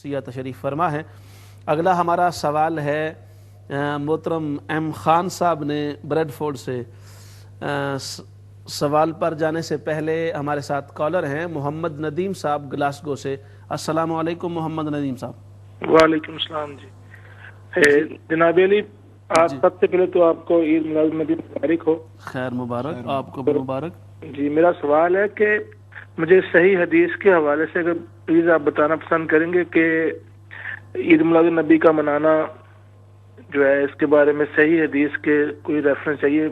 سیاح تشریف فرما ہے۔ اگلا ہمارا سوال ہے محترم ایم خان صاحب نے بریڈ فورڈ سے۔ سوال پر جانے سے پہلے ہمارے ساتھ کالر ہیں محمد ندیم صاحب گلاسگو سے۔ السلام علیکم محمد ندیم صاحب۔ وعلیکم السلام جی۔ جناب علی، آپ سب سے پہلے تو آپ کو عید میلاد النبی مبارک ہو۔ خیر مبارک، آپ کو بھی مبارک۔ جی، میرا سوال ہے کہ مجھے صحیح حدیث کے حوالے سے اگر پلیز آپ بتانا پسند کریں گے کہ عید میلاد النبی کا منانا جو ہے اس کے بارے میں صحیح حدیث کے کوئی ریفرنس چاہیے۔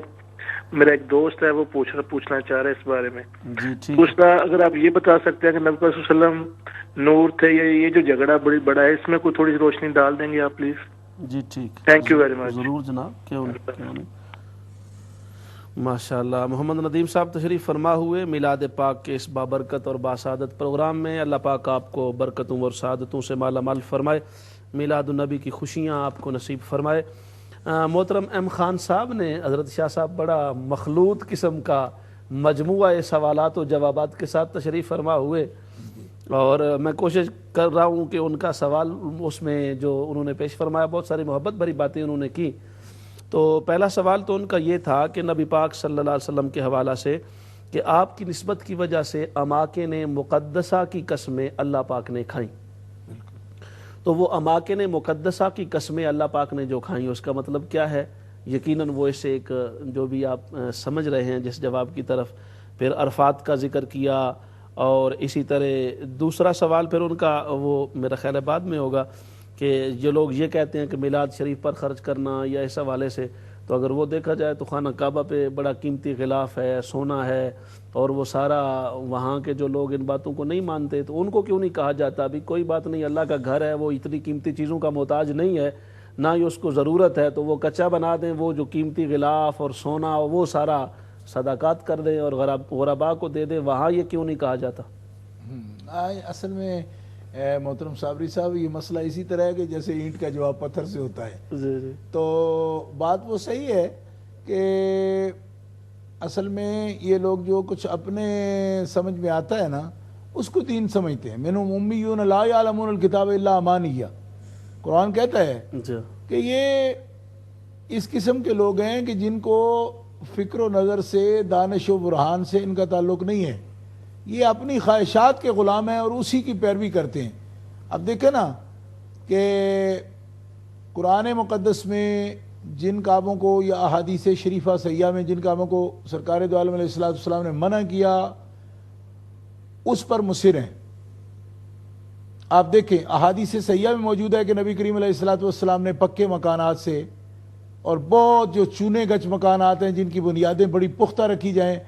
میرا ایک دوست ہے وہ پوچھنا چاہ رہا ہے اس بارے میں۔ جی ٹھیک۔ دوسرا، اگر آپ یہ بتا سکتے ہیں کہ نبی صلی اللہ علیہ وسلم نور تھے، یہ جو جھگڑا بڑا ہے، اس میں کوئی تھوڑی سی روشنی ڈال دیں گے آپ پلیز؟ جی ٹھیک، تھینک یو ویری مچ۔ ضرور جناب، کیوں نہیں۔ ماشاءاللہ، محمد ندیم صاحب تشریف فرما ہوئے میلاد پاک کے اس بابرکت اور باسعادت پروگرام میں۔ اللہ پاک آپ کو برکتوں اور سعادتوں سے مالا مال فرمائے، میلاد النبی کی خوشیاں آپ کو نصیب فرمائے۔ محترم ایم خان صاحب نے، حضرت شاہ صاحب بڑا مخلوط قسم کا مجموعہ سوالات و جوابات کے ساتھ تشریف فرما ہوئے، اور میں کوشش کر رہا ہوں کہ ان کا سوال اس میں جو انہوں نے پیش فرمایا، بہت ساری محبت بھری باتیں انہوں نے کی۔ تو پہلا سوال تو ان کا یہ تھا کہ نبی پاک صلی اللہ علیہ وسلم کے حوالہ سے کہ آپ کی نسبت کی وجہ سے اماکن مقدسہ کی قسمیں اللہ پاک نے کھائیں، تو وہ اماکن مقدسہ کی قسمیں اللہ پاک نے جو کھائیں اس کا مطلب کیا ہے؟ یقیناً وہ اسے ایک جو بھی آپ سمجھ رہے ہیں جس جواب کی طرف، پھر عرفات کا ذکر کیا، اور اسی طرح دوسرا سوال پھر ان کا وہ میرا خیال ہے بعد میں ہوگا کہ جو لوگ یہ کہتے ہیں کہ میلاد شریف پر خرچ کرنا یا اس حوالے سے، تو اگر وہ دیکھا جائے تو خانہ کعبہ پہ بڑا قیمتی غلاف ہے، سونا ہے، اور وہ سارا وہاں کے جو لوگ ان باتوں کو نہیں مانتے تو ان کو کیوں نہیں کہا جاتا بھی کوئی بات نہیں، اللہ کا گھر ہے، وہ اتنی قیمتی چیزوں کا محتاج نہیں ہے، نہ ہی اس کو ضرورت ہے، تو وہ کچا بنا دیں، وہ جو قیمتی غلاف اور سونا وہ سارا صدقات کر دیں اور غرباء کو دے دیں، وہاں یہ کیوں نہیں کہا جاتا؟ اصل میں محترم صابری صاحب، یہ مسئلہ اسی طرح ہے کہ جیسے اینٹ کا جواب پتھر سے ہوتا ہے۔ تو بات وہ صحیح ہے کہ اصل میں یہ لوگ جو کچھ اپنے سمجھ میں آتا ہے نا اس کو دین سمجھتے ہیں۔ منہم امیون لا یعلمون الکتاب الا امانیہ، قرآن کہتا ہے کہ یہ اس قسم کے لوگ ہیں کہ جن کو فکر و نظر سے، دانش و برہان سے ان کا تعلق نہیں ہے، یہ اپنی خواہشات کے غلام ہیں اور اسی کی پیروی کرتے ہیں۔ اب دیکھیں نا کہ قرآن مقدس میں جن کاموں کو یا احادیث شریفہ صحیحہ میں جن کاموں کو سرکار دو عالم علیہ السلام نے منع کیا اس پر مصر ہیں۔ آپ دیکھیں احادیث صحیحہ میں موجود ہے کہ نبی کریم علیہ السلام نے پکے مکانات سے اور بہت جو چونے گچ مکانات ہیں جن کی بنیادیں بڑی پختہ رکھی جائیں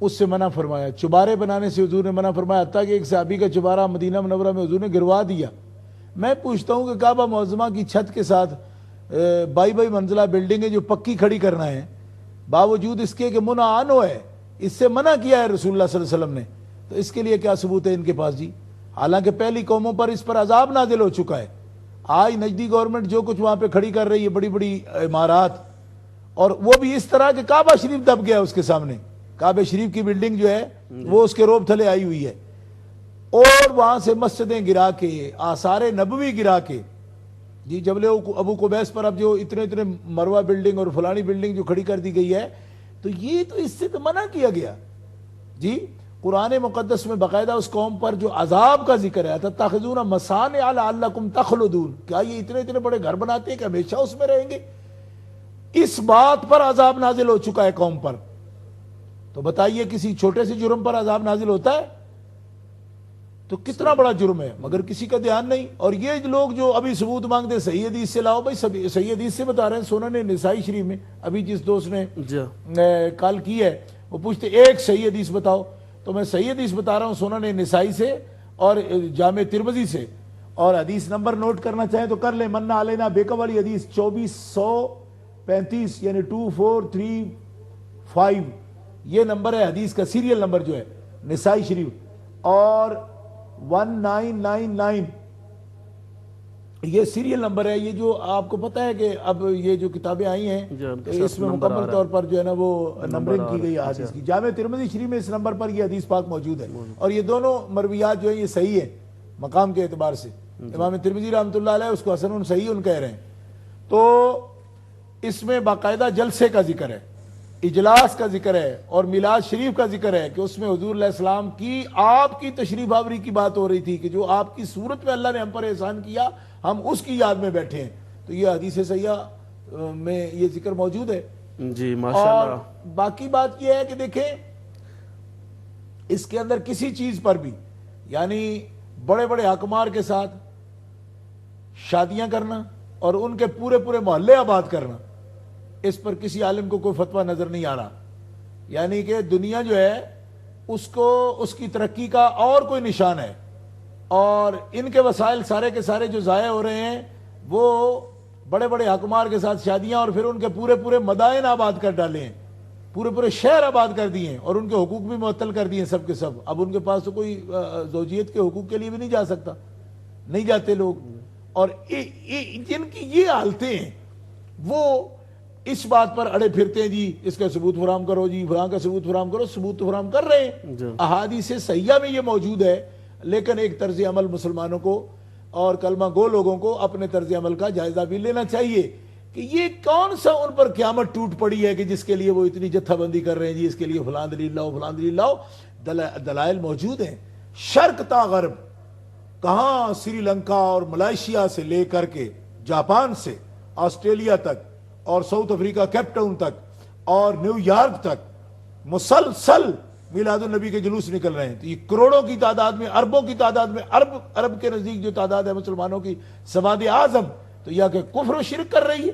اس سے منع فرمایا۔ چبارے بنانے سے حضور نے منع فرمایا، حتیٰ کہ ایک صحابی کا چبارہ مدینہ منورہ میں حضور نے گروا دیا۔ میں پوچھتا ہوں کہ کعبہ معظمہ کی چھت کے ساتھ 22 منزلہ بلڈنگیں جو پکی کھڑی کرنا ہے، باوجود اس کے کہ منع عنہ ہے، اس سے منع کیا ہے رسول اللہ صلی اللہ علیہ وسلم نے، تو اس کے لیے کیا ثبوت ہے ان کے پاس؟ جی حالانکہ پہلی قوموں پر اس پر عذاب نازل ہو چکا ہے۔ آج نجدی گورنمنٹ جو کچھ وہاں پہ کھڑی کر رہی ہے، بڑی بڑی عمارات، اور وہ بھی اس طرح کہ کعبہ شریف دب گیا اس کے سامنے، کعبہ شریف کی بلڈنگ جو ہے وہ اس کے روب تھلے آئی ہوئی ہے، اور وہاں سے مسجدیں گرا کے، آثار نبوی گرا کے، جی جبل ابو قبیس پر اب جو اتنے مروہ بلڈنگ اور فلانی بلڈنگ جو کھڑی کر دی گئی ہے، تو یہ تو اس سے تو منع کیا گیا۔ جی قرآن مقدس میں باقاعدہ اس قوم پر جو عذاب کا ذکر ہے، تتخذون مصانع لعلکم تخلدون، کیا یہ اتنے بڑے گھر بناتے ہیں کہ ہمیشہ اس میں رہیں گے؟ اس بات پر عذاب نازل ہو چکا ہے قوم پر، تو بتائیے کسی چھوٹے سے جرم پر عذاب نازل ہوتا ہے تو کتنا بڑا جرم ہے، مگر کسی کا دھیان نہیں۔ اور یہ لوگ جو ابھی ثبوت مانگتے صحیح حدیث سے لاؤ، بھائی صحیح حدیث سے بتا رہے ہیں، سنن نسائی شریف میں ابھی جس دوست نے کال کی ہے وہ پوچھتے ایک صحیح حدیث بتاؤ، تو میں صحیح حدیث بتا رہا ہوں سنن نسائی سے اور جامع ترمذی سے، اور حدیث نمبر نوٹ کرنا چاہیں تو کر لیں، منع علینا بیکم والی حدیث 2435 یعنی 2435 یہ نمبر ہے حدیث کا، سیریل نمبر جو ہے نسائی شریف، اور 1999 یہ سیریل نمبر ہے۔ یہ جو آپ کو پتہ ہے کہ اب یہ جو کتابیں آئی ہیں اس میں مکمل طور پر جو ہے نا وہ نمبرنگ کی گئی ہے حدیث کی۔ جامع ترمذی شریف میں اس نمبر پر یہ حدیث پاک موجود ہے، اور یہ دونوں مرویات جو ہیں یہ صحیح ہیں مقام کے اعتبار سے۔ امام ترمذی رحمۃ اللہ علیہ اس کو حسن صحیح کہہ رہے ہیں. تو اس میں باقاعدہ جلسے کا ذکر ہے, اجلاس کا ذکر ہے اور میلاد شریف کا ذکر ہے کہ اس میں حضور علیہ السلام کی آپ کی تشریف آوری کی بات ہو رہی تھی کہ جو آپ کی صورت میں اللہ نے ہم پر احسان کیا ہم اس کی یاد میں بیٹھے ہیں. تو یہ حدیث صحیحہ میں یہ ذکر موجود ہے. جی ماشاءاللہ. اور باقی بات یہ ہے کہ دیکھیں اس کے اندر کسی چیز پر بھی یعنی بڑے بڑے حکمار کے ساتھ شادیاں کرنا اور ان کے پورے پورے محلے آباد کرنا, اس پر کسی عالم کو کوئی فتویٰ نظر نہیں آ رہا. یعنی کہ دنیا جو ہے اس کو اس کی ترقی کا اور کوئی نشان ہے, اور ان کے وسائل سارے کے سارے جو ضائع ہو رہے ہیں وہ بڑے بڑے حکمار کے ساتھ شادیاں اور پھر ان کے پورے پورے مدائن آباد کر ڈالے ہیں, پورے پورے شہر آباد کر دیے ہیں اور ان کے حقوق بھی معطل کر دیے ہیں سب کے سب. اب ان کے پاس تو کوئی زوجیت کے حقوق کے لیے بھی نہیں جا سکتا, نہیں جاتے لوگ. اور جن کی یہ حالتیں ہیں وہ اس بات پر اڑے پھرتے ہیں جی اس کا ثبوت فراہم کرو, جی فلاں کا ثبوت فراہم کرو. ثبوت تو فراہم کر رہے ہیں, احادیث صحیحہ میں یہ موجود ہے, لیکن ایک طرز عمل مسلمانوں کو اور کلمہ گو لوگوں کو اپنے طرز عمل کا جائزہ بھی لینا چاہیے کہ یہ کون سا ان پر قیامت ٹوٹ پڑی ہے کہ جس کے لیے وہ اتنی جتھا بندی کر رہے ہیں, جی اس کے لیے فلاں دلیل لاؤ فلاں دلیل لاؤ. دلائل موجود ہیں شرق تا غرب, کہاں سری لنکا اور ملائیشیا سے لے کر کے جاپان سے آسٹریلیا تک اور ساؤتھ افریقہ کیپ ٹاؤن تک اور نیو یارک تک مسلسل میلاد النبی کے جلوس نکل رہے ہیں. تو یہ کروڑوں کی تعداد میں, اربوں کی تعداد میں, ارب کے نزدیک جو تعداد ہے مسلمانوں کی سواد اعظم, تو یہ کہ کفر و شرک کر رہی ہے.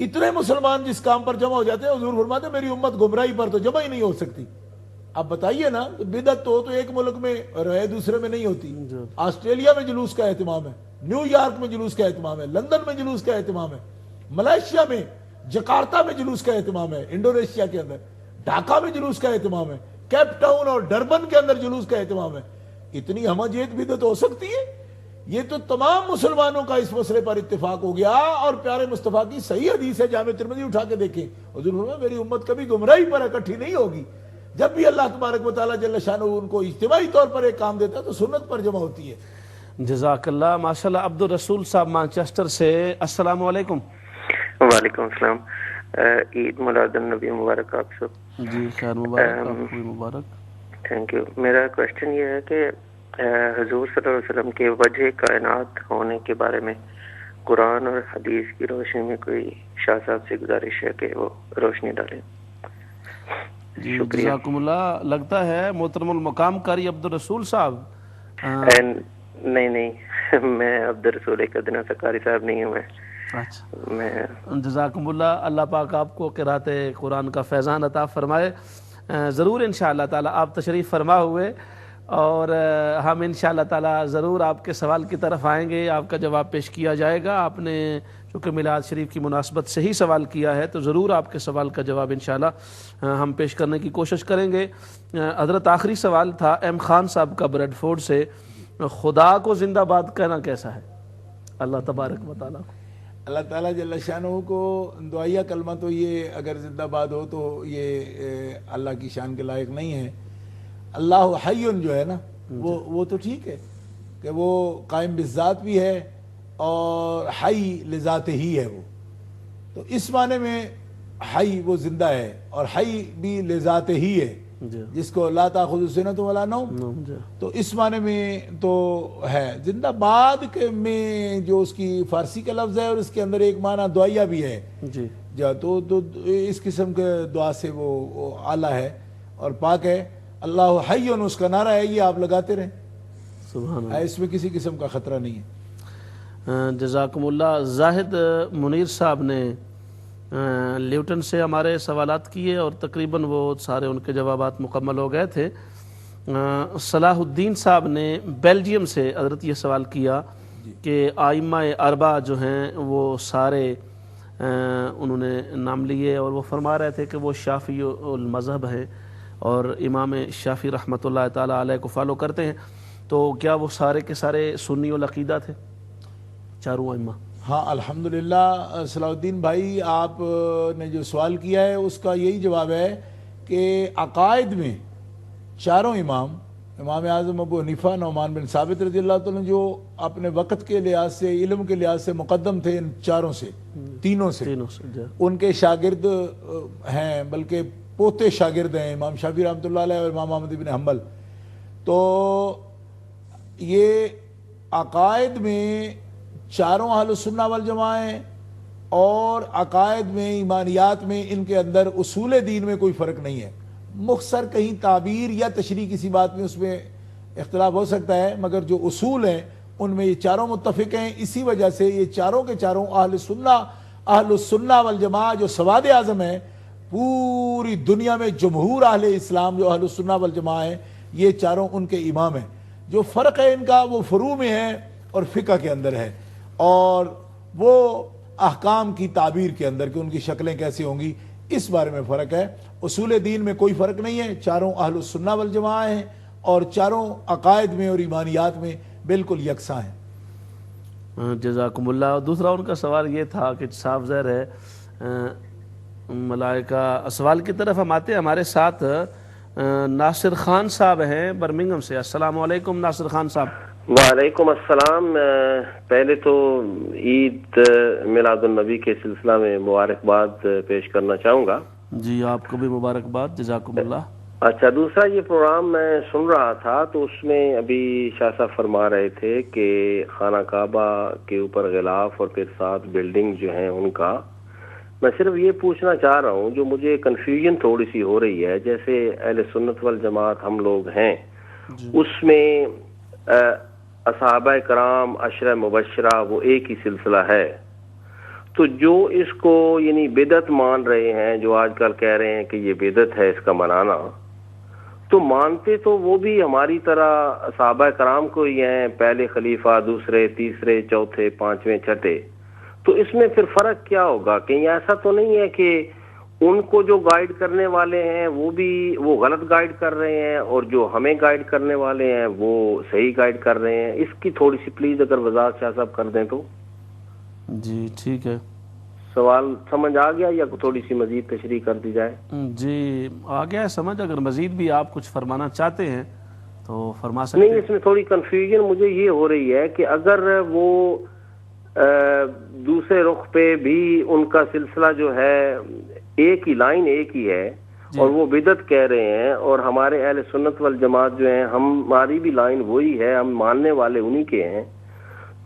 اتنے مسلمان جس کام پر جمع ہو جاتے ہیں, حضور فرماتے ہیں میری امت گمراہی پر تو جمع ہی نہیں ہو سکتی. اب بتائیے نا, بدعت تو ایک ملک میں رہے دوسرے میں نہیں ہوتی. آسٹریلیا میں جلوس کا اہتمام ہے, نیو یارک میں جلوس کا اہتمام ہے, لندن میں جلوس کا اہتمام ہے, ملائیشیا میں جکارتا میں جلوس کا اہتمام ہے, انڈونیشیا کے اندر ڈھاکہ میں جلوس کا اہتمام ہے, کیپ ٹاؤن اور ڈربن کے اندر جلوس کا اہتمام ہے. اتنی ہمجیت بدعت ہو سکتی ہے؟ یہ تو تمام مسلمانوں کا اس مسئلے پر اتفاق ہو گیا. اور پیارے مصطفیٰ کی صحیح حدیث ہے, جامع ترمذی اٹھا کے دیکھیں, حضور فرمایا میری امت کبھی گمراہی پر اکٹھی نہیں ہوگی. جب بھی اللہ تبارک و تعالیٰ جل شانہ ان کو اجتماعی طور پر ایک کام دیتا ہے تو سنت پر جمع ہوتی ہے. جزاک اللہ. ماشاءاللہ. عبد الرسول صاحب مانچسٹر سے, السلام علیکم. وعلیکم السلام. عید میلاد النبی مبارک آپ سب. جی خیر مبارک, آپ کو بھی مبارک. Thank you. میرا کوشچن یہ ہے کہ حضور صلی اللہ علیہ وسلم کے وجہ کائنات ہونے کے بارے میں قرآن اور حدیث کی روشنی میں کوئی شاہ صاحب سے گزارش ہے کہ وہ روشنی ڈالیں. جی جزاکم اللہ. لگتا ہے محترم المقام قاری عبد الرسول صاحب. نہیں میں عبد الرسول ادنا سکاری صاحب نہیں ہوں. اچھا, جزاکم اللہ. اللہ پاک آپ کو قرات قرآن کا فیضان عطا فرمائے. ضرور انشاءاللہ تعالی آپ تشریف فرما ہوئے اور ہم انشاءاللہ تعالی ضرور آپ کے سوال کی طرف آئیں گے, آپ کا جواب پیش کیا جائے گا. آپ نے چونکہ میلاد شریف کی مناسبت سے ہی سوال کیا ہے تو ضرور آپ کے سوال کا جواب انشاءاللہ ہم پیش کرنے کی کوشش کریں گے. حضرت آخری سوال تھا ایم خان صاحب کا بریڈ فورڈ سے, خدا کو زندہ باد کہنا کیسا ہے؟ اللہ تبارک و تعالیٰ کو, اللہ تعالیٰ جل شانہ کو دعائیہ کلمہ تو یہ اگر زندہ باد ہو تو یہ اللہ کی شان کے لائق نہیں ہے. اللہ حی جو ہے نا وہ تو ٹھیک ہے کہ وہ قائم بالذات بھی ہے اور حی لذات ہی ہے. وہ تو اس معنی میں حی وہ زندہ ہے اور حی بھی لذات ہی ہے, جس کو لا تاخذ سنۃ ولا نوم, تو اس معنی میں تو ہے. زندہ باد کے میں جو اس کی فارسی کا لفظ ہے اور اس کے اندر ایک معنی دعائیہ بھی ہے جی, تو اس قسم کے دعا سے وہ اعلیٰ ہے اور پاک ہے. اللہ حی اس کا نعرہ ہے, یہ آپ لگاتے رہیں, سبحان اللہ, اس میں کسی قسم کا خطرہ نہیں ہے. جزاکم اللہ. زاہد منیر صاحب نے لیوٹن سے ہمارے سوالات کیے اور تقریباً وہ سارے ان کے جوابات مکمل ہو گئے تھے. صلاح الدین صاحب نے بیلجیم سے حضرت یہ سوال کیا کہ آئمہ اربعہ جو ہیں وہ سارے انہوں نے نام لیے اور وہ فرما رہے تھے کہ وہ شافعی المذہب ہیں اور امام شافعی رحمۃ اللہ تعالیٰ علیہ کو فالو کرتے ہیں, تو کیا وہ سارے کے سارے سنی العقیدہ تھے چاروں ائمہ؟ ہاں الحمدللہ. صلاح الدین بھائی آپ نے جو سوال کیا ہے اس کا یہی جواب ہے کہ عقائد میں چاروں امام امام اعظم ابو حنیفہ نعمان بن ثابت رضی اللہ تعالیٰ جو اپنے وقت کے لحاظ سے علم کے لحاظ سے مقدم تھے ان چاروں سے تینوں سے ان کے شاگرد ہیں، بلکہ پوتے شاگرد ہیں امام شافعی رحمۃ اللہ علیہ اور امام احمد بن حنبل. تو یہ عقائد میں چاروں اہل السنہ والجماعہ ہیں، اور عقائد میں ایمانیات میں ان کے اندر اصول دین میں کوئی فرق نہیں ہے. مختصر کہیں تعبیر یا تشریح کسی بات میں اس میں اختلاف ہو سکتا ہے، مگر جو اصول ہیں ان میں یہ چاروں متفق ہیں. اسی وجہ سے یہ چاروں کے چاروں اہل السنہ والجماعہ جو سواد اعظم ہیں پوری دنیا میں، جمہور اہل اسلام جو اہل السنہ والجماعہ ہیں، یہ چاروں ان کے امام ہیں. جو فرق ہے ان کا وہ فروع میں ہے اور فقہ کے اندر ہے، اور وہ احکام کی تعبیر کے اندر کہ ان کی شکلیں کیسی ہوں گی اس بارے میں فرق ہے. اصول دین میں کوئی فرق نہیں ہے، چاروں اہل السنہ والجماعہ ہیں اور چاروں عقائد میں اور ایمانیات میں بالکل یکساں ہیں. جزاکم اللہ. دوسرا ان کا سوال یہ تھا کہ صاف ظاہر ہے ملائکہ، سوال کی طرف ہم آتے ہیں. ہمارے ساتھ ناصر خان صاحب ہیں برمنگھم سے. السلام علیکم ناصر خان صاحب. وعلیکم السلام. پہلے تو عید میلاد النبی کے سلسلہ میں مبارکباد پیش کرنا چاہوں گا. جی آپ کو بھی مبارکباد. جزاکم اللہ. اچھا، دوسرا یہ پروگرام میں سن رہا تھا تو اس میں ابھی شاہ صاحب فرما رہے تھے کہ خانہ کعبہ کے اوپر غلاف اور پھر ساتھ بلڈنگ جو ہیں ان کا، میں صرف یہ پوچھنا چاہ رہا ہوں جو مجھے کنفیوژن تھوڑی سی ہو رہی ہے. جیسے اہل سنت والجماعت ہم لوگ ہیں، اس میں صحابہ کرام عشرہ مبشرہ وہ ایک ہی سلسلہ ہے. تو جو اس کو یعنی بدعت مان رہے ہیں، جو آج کل کہہ رہے ہیں کہ یہ بدعت ہے اس کا منانا، تو مانتے تو وہ بھی ہماری طرح صحابہ کرام کو ہی ہیں، پہلے خلیفہ، دوسرے، تیسرے، چوتھے، پانچویں، چھٹے. تو اس میں پھر فرق کیا ہوگا؟ کہیں ایسا تو نہیں ہے کہ ان کو جو گائیڈ کرنے والے ہیں وہ غلط گائیڈ کر رہے ہیں اور جو ہمیں گائیڈ کرنے والے ہیں وہ صحیح گائیڈ کر رہے ہیں؟ اس کی تھوڑی سی پلیز اگر وضاحت شاہ صاحب کر دیں تو. جی ٹھیک ہے. سوال سمجھ آ گیا یا تھوڑی سی مزید تشریح کر دی جائے؟ جی آ گیا ہے سمجھ. اگر مزید بھی آپ کچھ فرمانا چاہتے ہیں تو فرما سکتے ہیں. نہیں، اس میں تھوڑی کنفیوژن مجھے یہ ہو رہی ہے کہ اگر وہ دوسرے رخ پہ بھی ان کا سلسلہ جو ہے ایک ہی لائن ایک ہی ہے اور وہ بدعت کہہ رہے ہیں، اور ہمارے اہل سنت والجماعت جو ہیں ہماری بھی لائن وہی ہے، ہم ماننے والے انہی کے ہیں،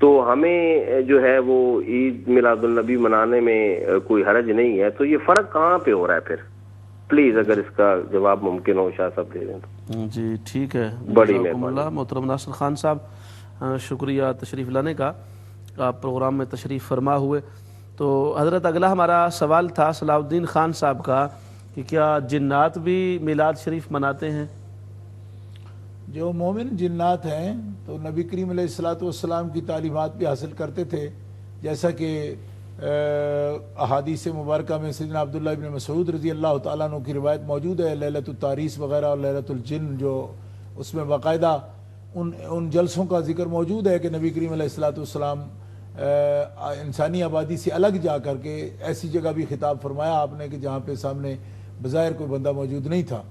تو ہمیں جو ہے وہ عید میلاد النبی منانے میں کوئی حرج نہیں ہے. تو یہ فرق کہاں پہ ہو رہا ہے پھر؟ پلیز اگر اس کا جواب ممکن ہو شاہ صاحب دے دیں تو. جی ٹھیک ہے. بڑی مہربانی. محترم ناصر خان صاحب شکریہ تشریف لانے کا. آپ پروگرام میں تشریف فرما ہوئے. تو حضرت اگلا ہمارا سوال تھا صلاح الدین خان صاحب کا کہ کیا جنات بھی میلاد شریف مناتے ہیں؟ جو مومن جنات ہیں تو نبی کریم علیہ السلام کی تعلیمات بھی حاصل کرتے تھے، جیسا کہ احادیث مبارکہ میں سیدنا عبداللہ ابن مسعود رضی اللہ تعالیٰ عنہ کی روایت موجود ہے، لیلۃ التعریس وغیرہ اور لیلۃ الجن، جو اس میں باقاعدہ ان جلسوں کا ذکر موجود ہے کہ نبی کریم علیہ السلام انسانی آبادی سے الگ جا کر کے ایسی جگہ بھی خطاب فرمایا آپ نے کہ جہاں پہ سامنے بظاہر کوئی بندہ موجود نہیں تھا،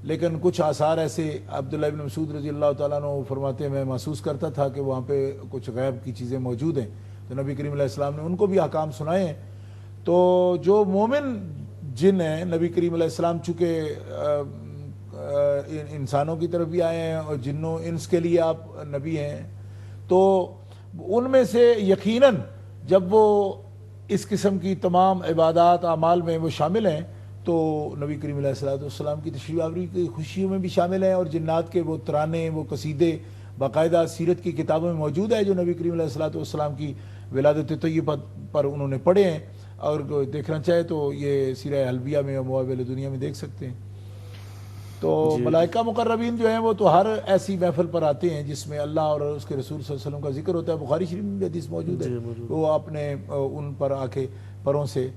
لیکن کچھ آثار ایسے عبداللہ ابن مسعود رضی اللہ تعالیٰ عنہ فرماتے ہیں میں محسوس کرتا تھا کہ وہاں پہ کچھ غیب کی چیزیں موجود ہیں، تو نبی کریم علیہ السلام نے ان کو بھی احکام سنائے ہیں. تو جو مومن جن ہیں، نبی کریم علیہ السلام چونکہ انسانوں کی طرف بھی آئے ہیں اور جنوں انس کے لیے آپ نبی ہیں، تو ان میں سے یقیناً جب وہ اس قسم کی تمام عبادات اعمال میں وہ شامل ہیں تو نبی کریم علیہ السلام کی تشریف آوری کی خوشیوں میں بھی شامل ہیں، اور جنات کے وہ ترانے، وہ قصیدے باقاعدہ سیرت کی کتابوں میں موجود ہے جو نبی کریم علیہ السلام کی ولادت طیبہ پر انہوں نے پڑھے ہیں، اور دیکھنا چاہے تو یہ سیرہ حلبیہ میں اور مواویل دنیا میں دیکھ سکتے ہیں. تو ملائکہ مقربین جو ہیں وہ تو ہر ایسی محفل پر آتے ہیں جس میں اللہ اور اس کے رسول صلی اللہ علیہ وسلم کا ذکر ہوتا ہے. بخاری شریف میں بھی حدیث موجود ہے، وہ اپنے ان پر آ کے پروں سے